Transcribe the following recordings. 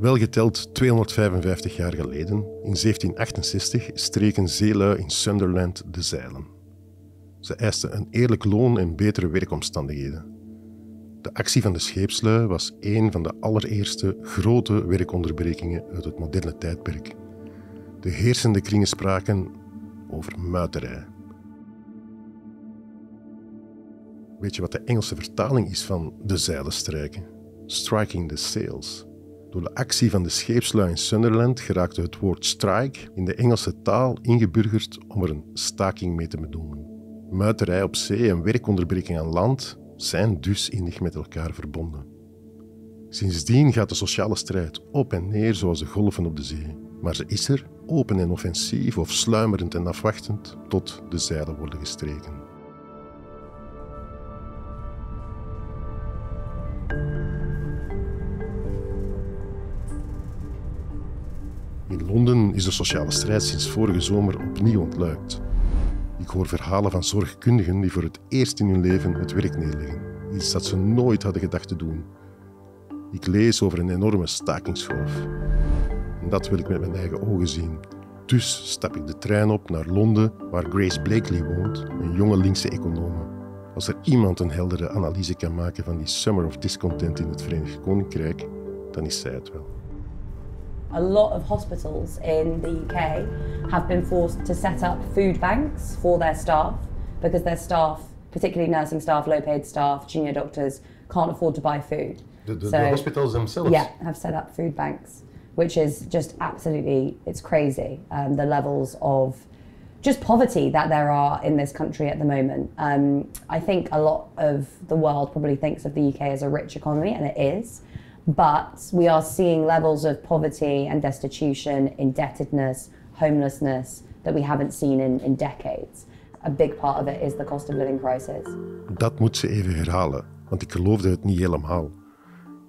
Wel geteld 255 jaar geleden, in 1768, streken zeelui in Sunderland de zeilen. Ze eisten een eerlijk loon en betere werkomstandigheden. De actie van de scheepslui was een van de allereerste grote werkonderbrekingen uit het moderne tijdperk. De heersende kringen spraken over muiterij. Weet je wat de Engelse vertaling is van de zeilen strijken? Striking the sails. Door de actie van de scheepslui in Sunderland geraakte het woord strike in de Engelse taal ingeburgerd om er een staking mee te bedoelen. Muiterij op zee en werkonderbreking aan land zijn dus innig met elkaar verbonden. Sindsdien gaat de sociale strijd op en neer zoals de golven op de zee. Maar ze is er, open en offensief of sluimerend en afwachtend, tot de zeilen worden gestreken. In Londen is de sociale strijd sinds vorige zomer opnieuw ontluikt. Ik hoor verhalen van zorgkundigen die voor het eerst in hun leven het werk neerleggen. Iets dat ze nooit hadden gedacht te doen. Ik lees over een enorme stakingsgolf. En dat wil ik met mijn eigen ogen zien. Dus stap ik de trein op naar Londen, waar Grace Blakeley woont, een jonge linkse econome. Als er iemand een heldere analyse kan maken van die Summer of Discontent in het Verenigd Koninkrijk, dan is zij het wel. A lot of hospitals in the UK have been forced to set up food banks for their staff because their staff, particularly nursing staff, low-paid staff, junior doctors, can't afford to buy food. The hospitals themselves? Yeah, have set up food banks, which is just absolutely, it's crazy, the levels of just poverty that there are in this country at the moment. I think a lot of the world probably thinks of the UK as a rich economy, and it is. But we are seeing levels of poverty and destitution, indebtedness, homelessness that we haven't seen in decades. A big part of it is the cost of living crisis. Dat moet ze even herhalen, want ik geloofde het niet helemaal.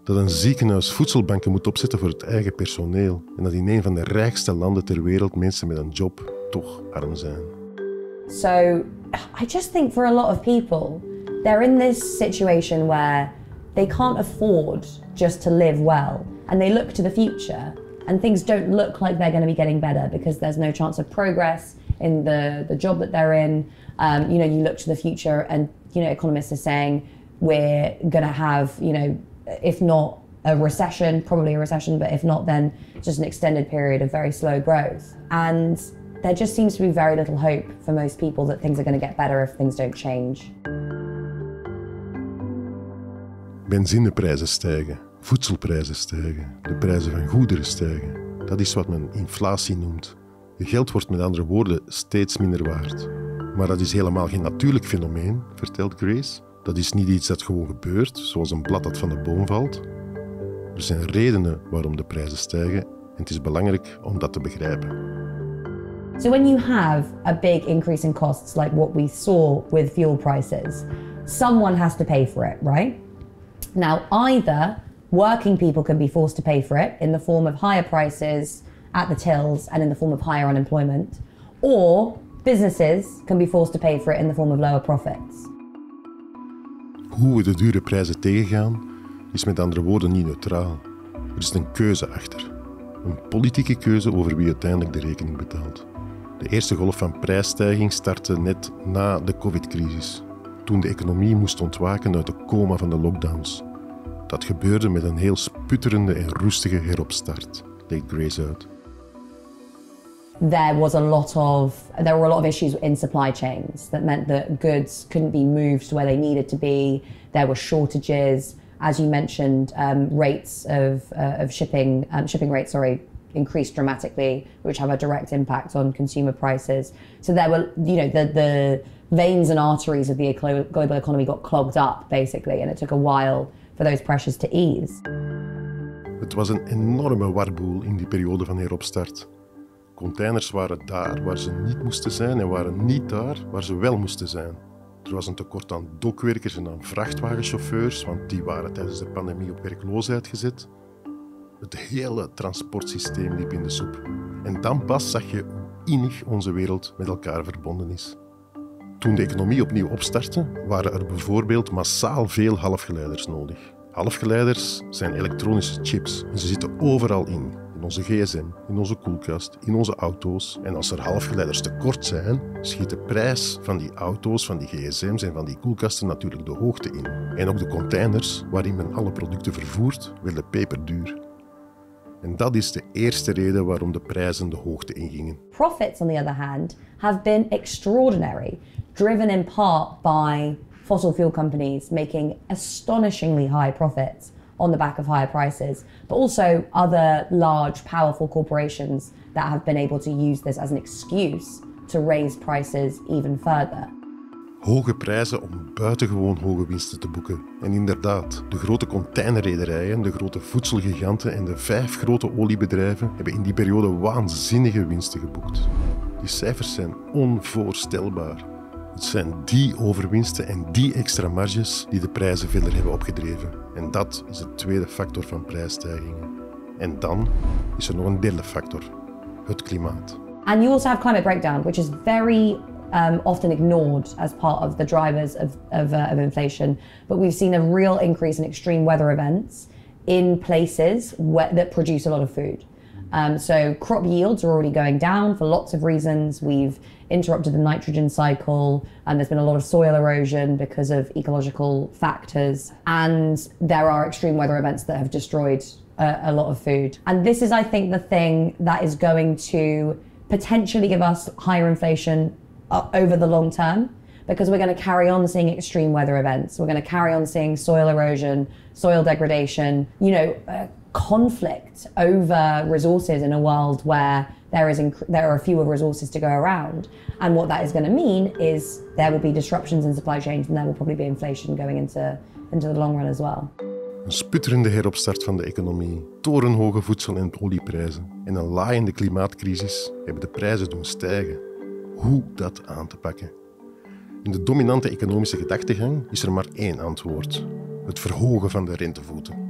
Dat een ziekenhuis voedselbanken moet opzetten voor het eigen personeel en dat in een van de rijkste landen ter wereld mensen met een job toch arm zijn. So I just think for a lot of people, they're in this situation where they can't afford just to live well, and they look to the future, and things don't look like they're going to be getting better because there's no chance of progress in the job that they're in. You look to the future, and economists are saying we're going to have, if not a recession, probably a recession, but if not, then just an extended period of very slow growth. And there just seems to be very little hope for most people that things are going to get better if things don't change. Benzineprijzen stijgen, voedselprijzen stijgen, de prijzen van goederen stijgen. Dat is wat men inflatie noemt. Je geld wordt met andere woorden steeds minder waard. Maar dat is helemaal geen natuurlijk fenomeen, vertelt Grace. Dat is niet iets dat gewoon gebeurt, zoals een blad dat van de boom valt. Er zijn redenen waarom de prijzen stijgen en het is belangrijk om dat te begrijpen. So when you have a big increase in costs like what we saw with fuel prices, someone has to pay for it, right? Now, either working people can be forced to pay for it in the form of higher prices at the tills and in the form of higher unemployment, or businesses can be forced to pay for it in the form of lower profits. Hoe we de dure prijzen tegengaan, is met andere woorden niet neutraal. Er is een keuze achter. Een politieke keuze over wie uiteindelijk de rekening betaalt. De eerste golf van prijsstijging startte net na de COVID-crisis, toen de economie moest ontwaken uit de coma van de lockdowns. Dat gebeurde met een heel sputterende en roestige heropstart, legt Grace uit. There were a lot of issues in supply chains that meant that goods couldn't be moved to where they needed to be. There were shortages. As you mentioned, rates of shipping rates, increased dramatically, which have a direct impact on consumer prices. So there were, the veins and arteries of the global economy got clogged up, basically, and it took a while for those pressures to ease. Het was een enorme warboel in die periode van heropstart. Containers waren daar waar ze niet moesten zijn en waren niet daar waar ze wel moesten zijn. Er was een tekort aan dokwerkers en aan vrachtwagenchauffeurs, want die waren tijdens de pandemie op werkloosheid gezet. Het hele transportsysteem liep in de soep. En dan pas zag je hoe innig onze wereld met elkaar verbonden is. Toen de economie opnieuw opstartte, waren er bijvoorbeeld massaal veel halfgeleiders nodig. Halfgeleiders zijn elektronische chips en ze zitten overal in. In onze gsm, in onze koelkast, in onze auto's. En als er halfgeleiders tekort zijn, schiet de prijs van die auto's, van die gsm's en van die koelkasten natuurlijk de hoogte in. En ook de containers waarin men alle producten vervoert, werden peperduur. En dat is de eerste reden waarom de prijzen de hoogte ingingen. Profits, on the other hand, have been extraordinary, driven in part by fossil fuel companies making astonishingly high profits on the back of higher prices, but also other large, powerful corporations that have been able to use this as an excuse to raise prices even further. Hoge prijzen om buitengewoon hoge winsten te boeken. En inderdaad, de grote containerrederijen, de grote voedselgiganten en de 5 grote oliebedrijven hebben in die periode waanzinnige winsten geboekt. Die cijfers zijn onvoorstelbaar. Het zijn die overwinsten en die extra marges die de prijzen verder hebben opgedreven. En dat is de tweede factor van prijsstijgingen. En dan is er nog een derde factor: het klimaat. And you also have climate breakdown, which is very often ignored as part of the drivers of inflation. But we've seen a real increase in extreme weather events in places that produce a lot of food. So crop yields are already going down for lots of reasons. We've interrupted the nitrogen cycle, and there's been a lot of soil erosion because of ecological factors. And there are extreme weather events that have destroyed a lot of food. And this is, I think, the thing that is going to potentially give us higher inflation over the long term, because we're going to carry on seeing extreme weather events. We're going to carry on seeing soil erosion, soil degradation, conflict over resources in a world where there are fewer resources to go around. And what that is going to mean is there will be disruptions in supply chains, and there will probably be inflation going into the long run as well. Een sputterende heropstart van de economie, torenhoge voedsel- en olieprijzen en een laaiende klimaatcrisis hebben de prijzen doen stijgen. Hoe dat aan te pakken? In de dominante economische gedachtegang is er maar één antwoord: het verhogen van de rentevoeten.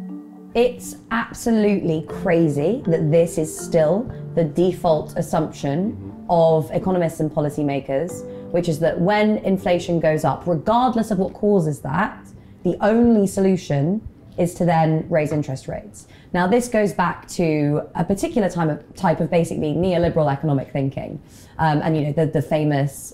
It's absolutely crazy that this is still the default assumption of economists and policymakers, which is that when inflation goes up, regardless of what causes that, the only solution is to then raise interest rates. Now, this goes back to a particular type of basically neoliberal economic thinking. And the famous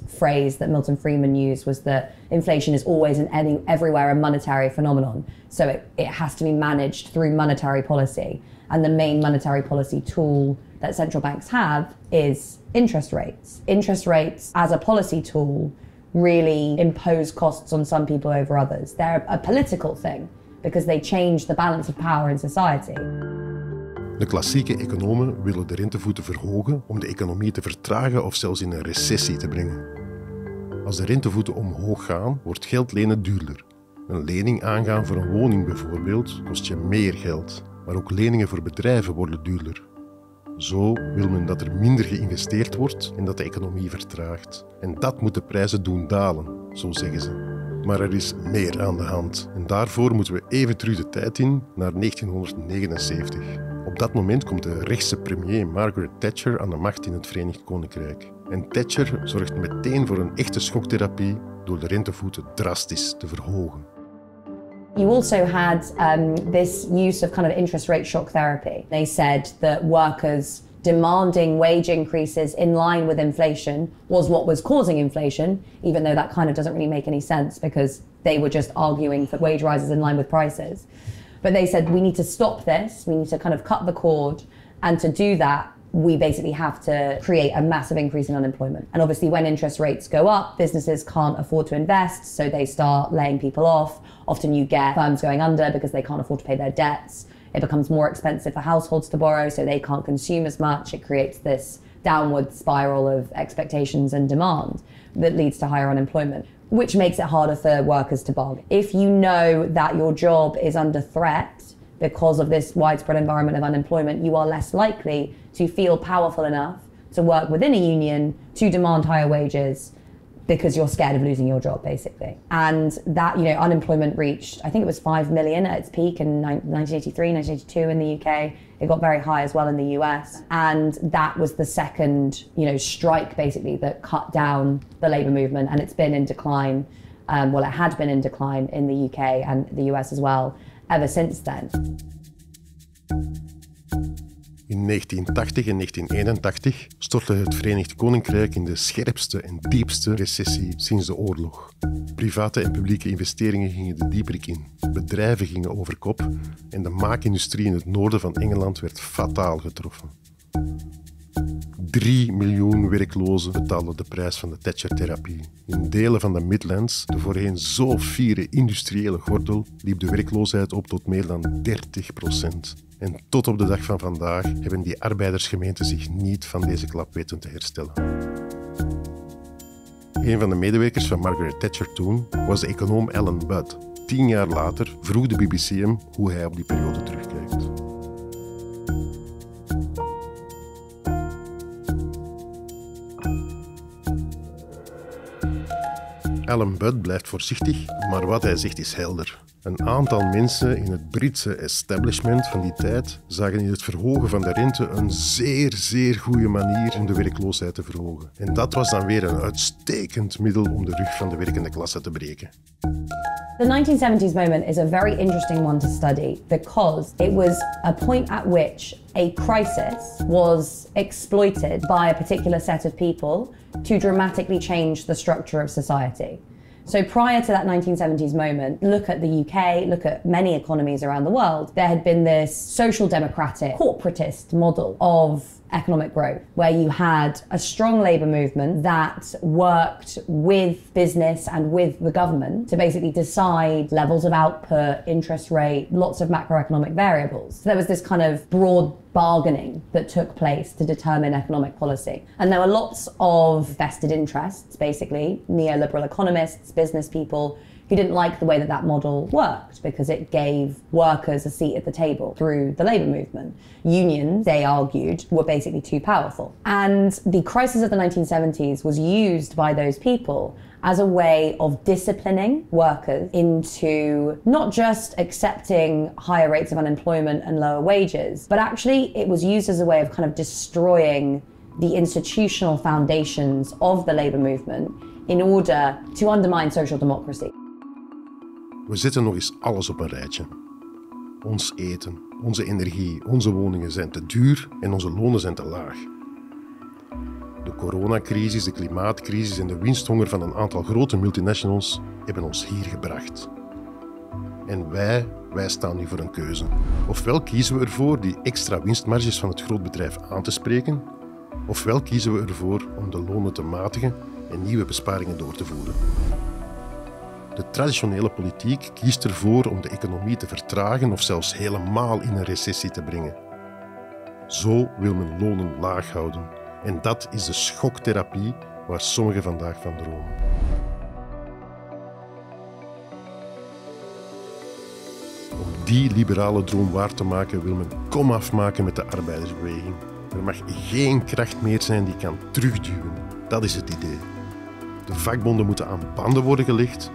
phrase that Milton Friedman used was that inflation is always and everywhere a monetary phenomenon. So it has to be managed through monetary policy. And the main monetary policy tool that central banks have is interest rates. Interest rates as a policy tool really impose costs on some people over others. They're a political thing, because they change the balance of power in society. De klassieke economen willen de rentevoeten verhogen om de economie te vertragen of zelfs in een recessie te brengen. Als de rentevoeten omhoog gaan, wordt geld lenen duurder. Een lening aangaan voor een woning bijvoorbeeld kost je meer geld, maar ook leningen voor bedrijven worden duurder. Zo wil men dat er minder geïnvesteerd wordt en dat de economie vertraagt. En dat moet de prijzen doen dalen, zo zeggen ze. Maar er is meer aan de hand. En daarvoor moeten we even terug de tijd in, naar 1979. Op dat moment komt de rechtse premier Margaret Thatcher aan de macht in het Verenigd Koninkrijk. En Thatcher zorgt meteen voor een echte schoktherapie door de rentevoeten drastisch te verhogen. You also had this use of kind of interest rate shock therapy. They said that workers demanding wage increases in line with inflation was what was causing inflation, even though that kind of doesn't really make any sense because they were just arguing for wage rises in line with prices. But they said we need to stop this, we need to kind of cut the cord, and to do that we basically have to create a massive increase in unemployment. And obviously when interest rates go up, businesses can't afford to invest, so they start laying people off. Often you get firms going under because they can't afford to pay their debts. It becomes more expensive for households to borrow, so they can't consume as much. It creates this downward spiral of expectations and demand that leads to higher unemployment, which makes it harder for workers to bargain. If you know that your job is under threat because of this widespread environment of unemployment, you are less likely to feel powerful enough to work within a union to demand higher wages because you're scared of losing your job, basically. And that, unemployment reached, I think it was 5 million at its peak in 1983, 1982 in the UK. It got very high as well in the US. And that was the second, strike, basically, that cut down the labour movement. And it's been in decline Well, it had been in decline in the UK and the US as well ever since then. In 1980 en 1981 stortte het Verenigd Koninkrijk in de scherpste en diepste recessie sinds de oorlog. Private en publieke investeringen gingen de dieperik in. Bedrijven gingen over kop en de maakindustrie in het noorden van Engeland werd fataal getroffen. 3 miljoen werklozen betaalden de prijs van de Thatcher-therapie. In delen van de Midlands, de voorheen zo fiere industriële gordel, liep de werkloosheid op tot meer dan 30%. En tot op de dag van vandaag hebben die arbeidersgemeenten zich niet van deze klap weten te herstellen. Een van de medewerkers van Margaret Thatcher toen was de econoom Alan Budd. 10 jaar later vroeg de BBC hem hoe hij op die periode terugkijkt. Alan Budd blijft voorzichtig, maar wat hij zegt is helder. Een aantal mensen in het Britse establishment van die tijd zagen in het verhogen van de rente een zeer goede manier om de werkloosheid te verhogen. En dat was dan weer een uitstekend middel om de rug van de werkende klasse te breken. The 1970s moment is a very interesting one to study because it was a point at which a crisis was exploited by a particular set of people to dramatically change the structure of society. So prior to that 1970s moment, look at the UK, look at many economies around the world, there had been this social democratic, corporatist model of economic growth, where you had a strong labour movement that worked with business and with the government to basically decide levels of output, interest rate, lots of macroeconomic variables. So there was this kind of broad bargaining that took place to determine economic policy. And there were lots of vested interests, basically, neoliberal economists, business people, who didn't like the way that that model worked because it gave workers a seat at the table through the labour movement. Unions, they argued, were basically too powerful. And the crisis of the 1970s was used by those people as a way of disciplining workers into not just accepting higher rates of unemployment and lower wages, but actually it was used as a way of kind of destroying the institutional foundations of the labour movement in order to undermine social democracy. We zetten nog eens alles op een rijtje. Ons eten, onze energie, onze woningen zijn te duur en onze lonen zijn te laag. De coronacrisis, de klimaatcrisis en de winsthonger van een aantal grote multinationals hebben ons hier gebracht. En wij staan nu voor een keuze. Ofwel kiezen we ervoor die extra winstmarges van het grootbedrijf aan te spreken, ofwel kiezen we ervoor om de lonen te matigen en nieuwe besparingen door te voeren. De traditionele politiek kiest ervoor om de economie te vertragen of zelfs helemaal in een recessie te brengen. Zo wil men lonen laag houden. En dat is de schoktherapie waar sommigen vandaag van dromen. Om die liberale droom waar te maken wil men komaf maken met de arbeidersbeweging. Er mag geen kracht meer zijn die kan terugduwen. Dat is het idee. De vakbonden moeten aan banden worden gelegd,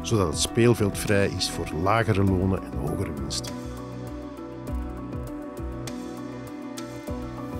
zodat het speelveld vrij is voor lagere lonen en hogere winsten.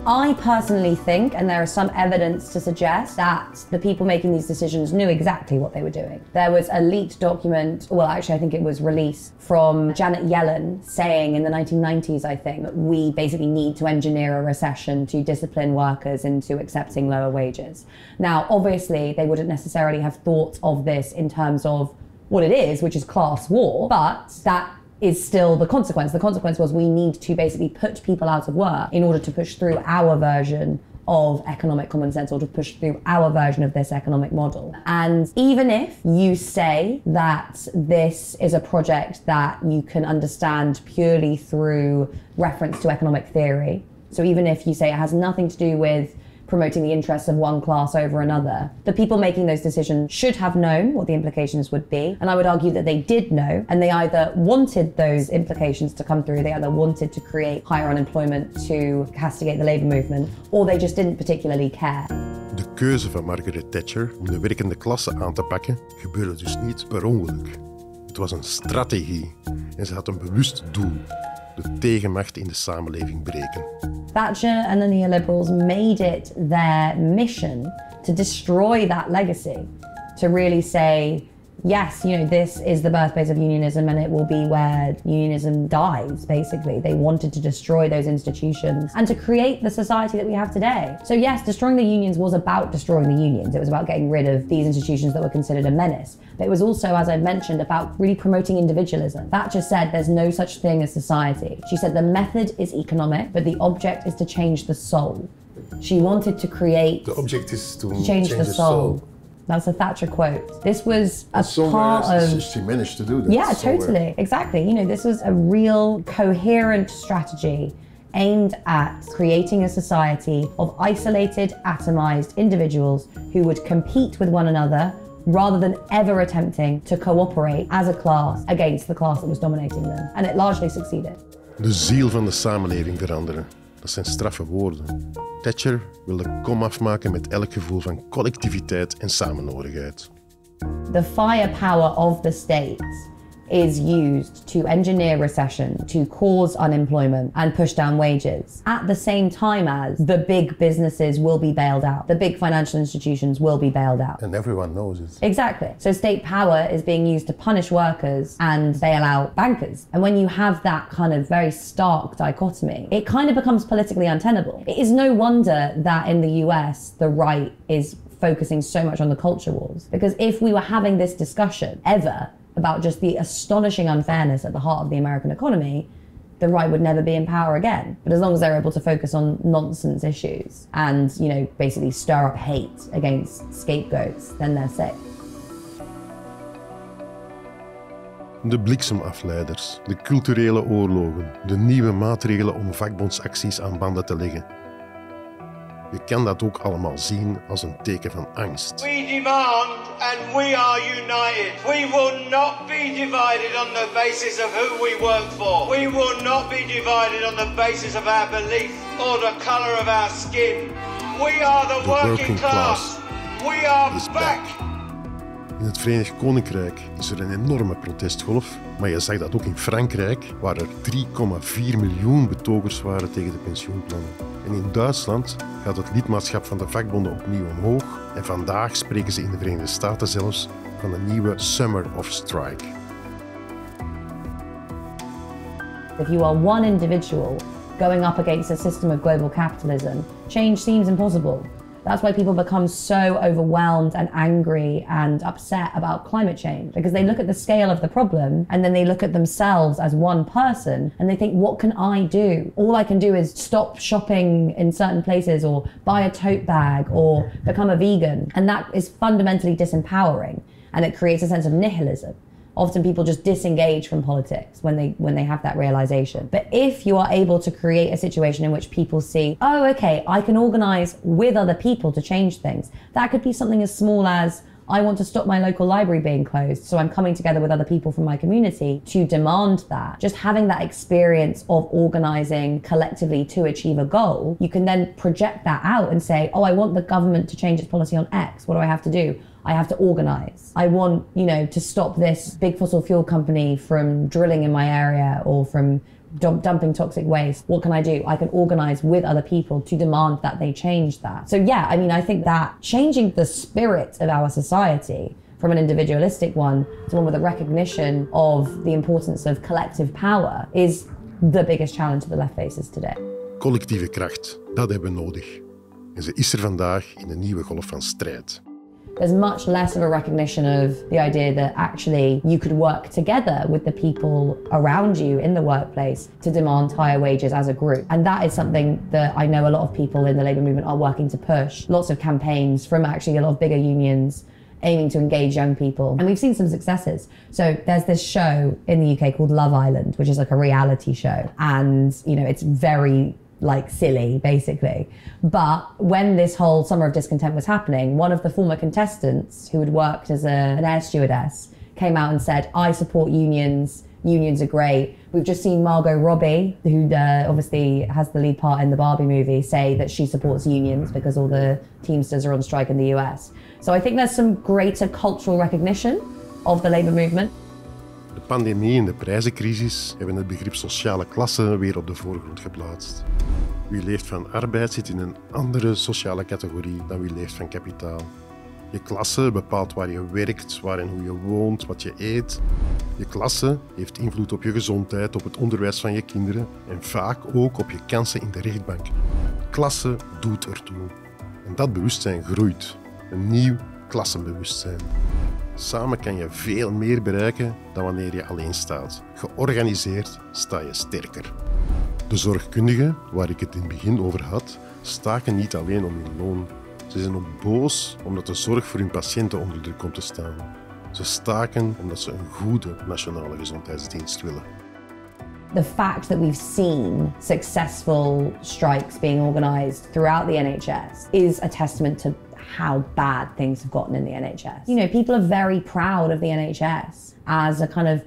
I personally think, and there is some evidence to suggest, that the people making these decisions knew exactly what they were doing. There was a leaked document, well actually I think it was released, from Janet Yellen saying in the 1990s, I think, that we basically need to engineer a recession to discipline workers into accepting lower wages. Now obviously they wouldn't necessarily have thought of this in terms of what it is, which is class war, but that is still the consequence. The consequence was we need to basically put people out of work in order to push through our version of economic common sense, or to push through our version of this economic model. And even if you say that this is a project that you can understand purely through reference to economic theory, so even if you say it has nothing to do with promoting the interests of one class over another, the people making those decisions should have known what the implications would be. And I would argue that they did know, and they either wanted those implications to come through, they either wanted to create higher unemployment to castigate the labour movement, or they just didn't particularly care. De keuze van Margaret Thatcher om de werkende klasse aan te pakken gebeurde dus niet per ongeluk. Het was een strategie en ze had een bewust doel: de tegenmacht in de samenleving breken. Thatcher and the neoliberals made it their mission to destroy that legacy, to really say yes, you know, this is the birthplace of unionism and it will be where unionism dies, basically. They wanted to destroy those institutions and to create the society that we have today. So yes, destroying the unions was about destroying the unions. It was about getting rid of these institutions that were considered a menace. But it was also, as I mentioned, about really promoting individualism. Thatcher said there's no such thing as society. She said the method is economic, but the object is to change the soul. She wanted to create... The object is to change the soul. That's a Thatcher quote. This was a part of... She managed to do that. Yeah, totally. Exactly. You know, this was a real coherent strategy aimed at creating a society of isolated, atomized individuals who would compete with one another rather than ever attempting to cooperate as a class against the class that was dominating them. And it largely succeeded. De ziel van de samenleving veranderen. Dat zijn straffe woorden. Thatcher wilde kom afmaken met elk gevoel van collectiviteit en samenhorigheid. The firepower of the state is used to engineer recession, to cause unemployment and push down wages, at the same time as the big businesses will be bailed out. The big financial institutions will be bailed out. And everyone knows it. Exactly. So state power is being used to punish workers and bail out bankers. And when you have that kind of very stark dichotomy, it kind of becomes politically untenable. It is no wonder that in the US, the right is focusing so much on the culture wars. Because if we were having this discussion ever about just the astonishing unfairness at the heart of the American economy, the right would never be in power again. But as long as they're able to focus on nonsense issues and, you know, basically stir up hate against scapegoats, then they're safe. De bliksemafleiders, de culturele oorlogen, de nieuwe maatregelen om vakbondsacties aan banden te leggen. Je kan dat ook allemaal zien als een teken van angst. We demand and we are united. We will not be divided on the basis of who we work for. We will not be divided on the basis of our belief or the color of our skin. We are the working class. We are back. In het Verenigd Koninkrijk is er een enorme protestgolf, maar je zag dat ook in Frankrijk, waar er 3,4 miljoen betogers waren tegen de pensioenplannen. En in Duitsland gaat het lidmaatschap van de vakbonden opnieuw omhoog en vandaag spreken ze in de Verenigde Staten zelfs van een nieuwe Summer of Strike. If you are one individual going up against a system of global capitalism, change seems impossible. That's why people become so overwhelmed and angry and upset about climate change, because they look at the scale of the problem and then they look at themselves as one person and they think, what can I do? All I can do is stop shopping in certain places or buy a tote bag or become a vegan. And that is fundamentally disempowering, and it creates a sense of nihilism. Often people just disengage from politics when they have that realization. But if you are able to create a situation in which people see, oh, okay, I can organize with other people to change things. That could be something as small as, I want to stop my local library being closed, so I'm coming together with other people from my community to demand that. Just having that experience of organizing collectively to achieve a goal, you can then project that out and say, oh, I want the government to change its policy on X. What do I have to do? I have to organize. I want, you know, to stop this big fossil fuel company from drilling in my area or from dumping toxic waste. What can I do? I can organize with other people to demand that they change that. So yeah, I mean, I think that changing the spirit of our society from an individualistic one to one with a recognition of the importance of collective power is the biggest challenge the left faces today. Collectieve kracht, dat hebben we nodig. En ze is er vandaag in een nieuwe golf van strijd. There's much less of a recognition of the idea that actually you could work together with the people around you in the workplace to demand higher wages as a group. And that is something that I know a lot of people in the labour movement are working to push. Lots of campaigns from actually a lot of bigger unions aiming to engage young people. And we've seen some successes. So there's this show in the UK called Love Island, which is like a reality show. And, you know, it's very like silly, basically. But when this whole summer of discontent was happening, one of the former contestants who had worked as an air stewardess came out and said, I support unions, unions are great. We've just seen Margot Robbie, who obviously has the lead part in the Barbie movie, say that she supports unions because all the Teamsters are on strike in the US. So I think there's some greater cultural recognition of the labour movement. De pandemie en de prijzencrisis hebben het begrip sociale klasse weer op de voorgrond geplaatst. Wie leeft van arbeid zit in een andere sociale categorie dan wie leeft van kapitaal. Je klasse bepaalt waar je werkt, waar en hoe je woont, wat je eet. Je klasse heeft invloed op je gezondheid, op het onderwijs van je kinderen en vaak ook op je kansen in de rechtbank. Klasse doet ertoe. En dat bewustzijn groeit. Een nieuw klassenbewustzijn. Samen kan je veel meer bereiken dan wanneer je alleen staat. Georganiseerd sta je sterker. De zorgkundigen, waar ik het in het begin over had, staken niet alleen om hun loon. Ze zijn ook boos omdat de zorg voor hun patiënten onder druk komt te staan. Ze staken omdat ze een goede nationale gezondheidsdienst willen. The fact that we've seen successful strikes being organised throughout the NHS is a testament to how bad things have gotten in the NHS. You know, people are very proud of the NHS as a kind of,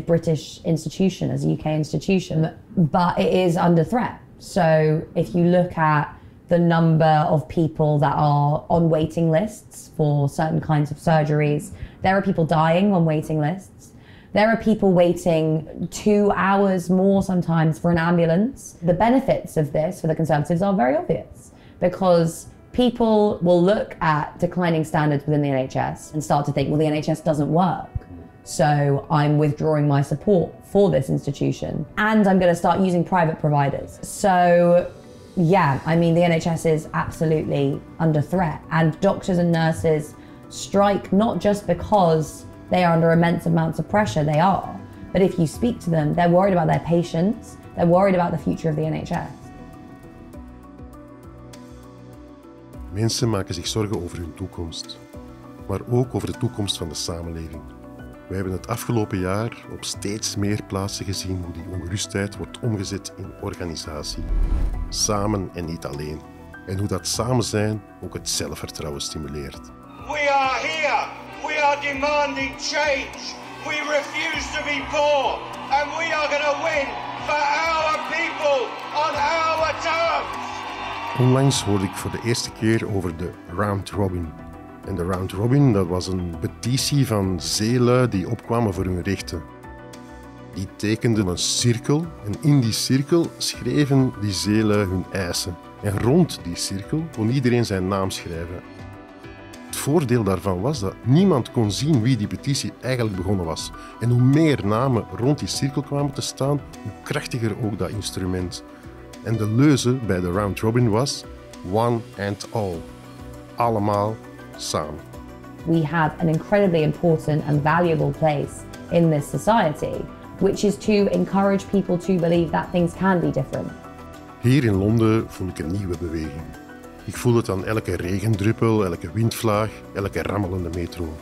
British institution, as a UK institution, but it is under threat. So if you look at the number of people that are on waiting lists for certain kinds of surgeries, there are people dying on waiting lists. There are people waiting 2 hours more sometimes for an ambulance. The benefits of this for the Conservatives are very obvious because people will look at declining standards within the NHS and start to think, well, the NHS doesn't work. So I'm withdrawing my support for this institution and I'm going to start using private providers. So yeah, I mean, the NHS is absolutely under threat and doctors and nurses strike not just because they are under immense amounts of pressure, they are. But if you speak to them, they're worried about their patients, they're worried about the future of the NHS. Mensen maken zich zorgen over hun toekomst, maar ook over de toekomst van de samenleving. Wij hebben het afgelopen jaar op steeds meer plaatsen gezien hoe die ongerustheid wordt omgezet in organisatie. Samen en niet alleen. En hoe dat samen zijn ook het zelfvertrouwen stimuleert. We are here. We are demanding change. We refuse to be poor. And we are going to win for our people on our terms. Onlangs hoorde ik voor de eerste keer over de Round Robin. En de Round Robin, dat was een petitie van zeelui die opkwamen voor hun rechten. Die tekenden een cirkel en in die cirkel schreven die zeelui hun eisen. En rond die cirkel kon iedereen zijn naam schrijven. Het voordeel daarvan was dat niemand kon zien wie die petitie eigenlijk begonnen was. En hoe meer namen rond die cirkel kwamen te staan, hoe krachtiger ook dat instrument. En de leuze bij de Round Robin was one and all. Allemaal samen. We have an incredibly important and valuable place in this society, which is to encourage people to believe that things can be different. Hier in Londen voel ik een nieuwe beweging. Ik voel het aan elke regendruppel, elke windvlaag, elke rammelende metro.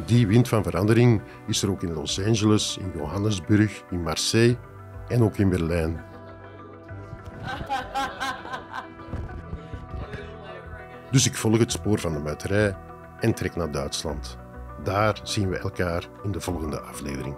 Die wind van verandering is er ook in Los Angeles, in Johannesburg, in Marseille en ook in Berlijn. Dus ik volg het spoor van de muiterij en trek naar Duitsland. Daar zien we elkaar in de volgende aflevering.